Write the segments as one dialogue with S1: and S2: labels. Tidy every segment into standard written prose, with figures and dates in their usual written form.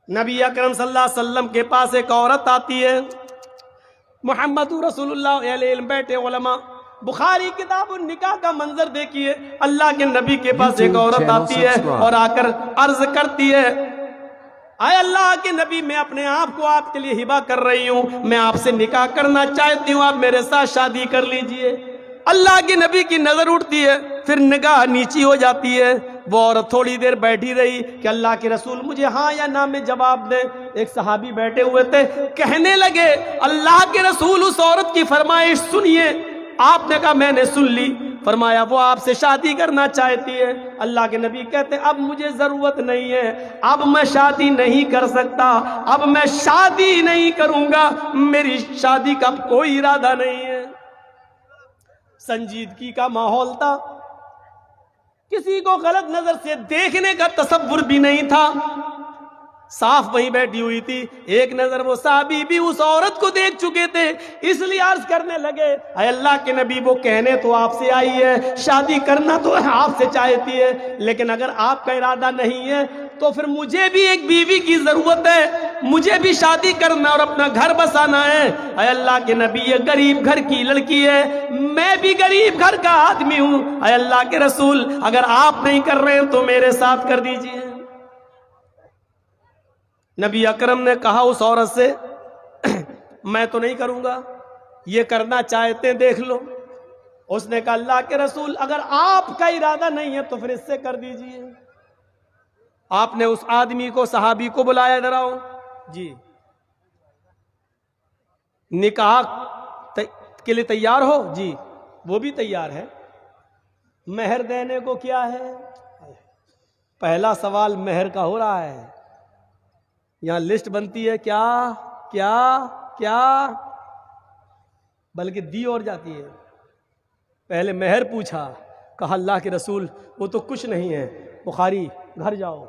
S1: نبی اکرم صلی اللہ علیہ وسلم کے پاس ایک عورت آتی ہے، محمد رسول اللہ علیہ علم بیٹھے علماء، بخاری کتاب النکاح کا منظر دیکھیے، اللہ کے نبی کے پاس ایک عورت آتی ہے اور آ کر عرض کرتی ہے، اے اللہ کے نبی، میں اپنے آپ کو آپ کے لیے ہبہ کر رہی ہوں، میں آپ سے نکاح کرنا چاہتی ہوں، آپ میرے ساتھ شادی کر لیجئے۔ اللہ کے نبی کی نظر اٹھتی ہے، پھر نگاہ نیچی ہو جاتی ہے۔ وہ عورت تھوڑی دیر بیٹھی رہی کہ اللہ کے رسول مجھے ہاں یا نہ میں جواب دے۔ ایک صحابی بیٹھے ہوئے تھے، کہنے لگے اللہ کے رسول اس عورت کی فرمائش سنیے۔ آپ نے کہا میں نے سن لی۔ فرمایا وہ آپ سے شادی کرنا چاہتی ہے۔ اللہ کے نبی کہتے اب مجھے ضرورت نہیں ہے، اب میں شادی نہیں کر سکتا، اب میں شادی نہیں کروں گا، میری شادی کا کوئی ارادہ نہیں ہے۔ سنجیدگی کا ماحول تھا، کسی کو غلط نظر سے دیکھنے کا تصور بھی نہیں تھا، صاف وہیں بیٹھی ہوئی تھی۔ ایک نظر وہ صحابی بھی اس عورت کو دیکھ چکے تھے، اس لیے عرض کرنے لگے اے اللہ کے نبی، وہ کہنے تو آپ سے آئی ہے، شادی کرنا تو آپ سے چاہتی ہے، لیکن اگر آپ کا ارادہ نہیں ہے تو پھر مجھے بھی ایک بیوی کی ضرورت ہے، مجھے بھی شادی کرنا اور اپنا گھر بسانا ہے۔ اے اللہ کے نبی، یہ غریب گھر کی لڑکی ہے، میں بھی غریب گھر کا آدمی ہوں، اے اللہ کے رسول اگر آپ نہیں کر رہے ہیں تو میرے ساتھ کر دیجئے۔ نبی اکرم نے کہا اس عورت سے میں تو نہیں کروں گا، یہ کرنا چاہتے ہیں دیکھ لو۔ اس نے کہا اللہ کے رسول اگر آپ کا ارادہ نہیں ہے تو پھر اس سے کر دیجئے۔ آپ نے اس آدمی کو، صحابی کو بلایا، ادھر آؤ جی، نکاح کے لیے تیار ہو؟ جی وہ بھی تیار ہے۔ مہر دینے کو کیا ہے؟ پہلا سوال مہر کا ہو رہا ہے، یہاں لسٹ بنتی ہے کیا کیا کیا، بلکہ دی اور جاتی ہے۔ پہلے مہر پوچھا، کہا اللہ کے رسول وہ تو کچھ نہیں ہے، بخاری گھر جاؤ۔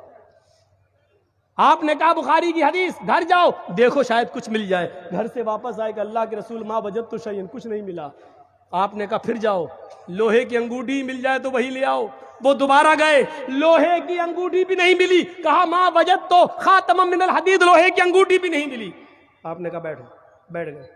S1: آپ نے کہا بخاری کی حدیث گھر جاؤ دیکھو شاید کچھ مل جائے۔ گھر سے واپس آئے کہ اللہ کے رسول ما وجدت شیئا، کچھ نہیں ملا۔ آپ نے کہا پھر جاؤ، لوہے کی انگوٹھی مل جائے تو وہی لے آؤ۔ وہ دوبارہ گئے، لوہے کی انگوٹھی بھی نہیں ملی۔ کہا ما وجدت خاتما من الحدید، لوہے کی انگوٹھی بھی نہیں ملی۔ آپ نے کہا بیٹھو، بیٹھ گئے،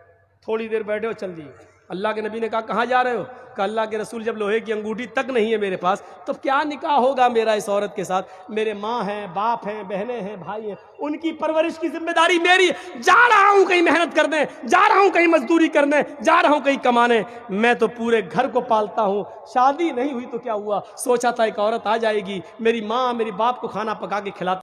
S1: تھوڑی دیر بیٹھے ہو، چل دیے۔ اللہ کے نبی نے کہا کہاں جا رہے ہو؟ کہ اللہ کے رسول جب لوہے کی انگوٹھی تک نہیں ہے میرے پاس تو کیا نکاح ہوگا میرا اس عورت کے ساتھ؟ میرے ماں ہیں، باپ ہیں، بہنیں ہیں، بھائی ہیں، ان کی پرورش کی ذمہ داری میری۔ جا رہا ہوں کہیں محنت کرنے، جا رہا ہوں کہیں مزدوری کرنے، جا رہا ہوں کہیں کمانے، میں تو پورے گھر کو پالتا ہوں۔ شادی نہیں ہوئی تو کیا ہوا؟ سوچا تھا ایک عورت آ جائے گی، میری ماں میری باپ کو کھانا پکا کے کھلاتا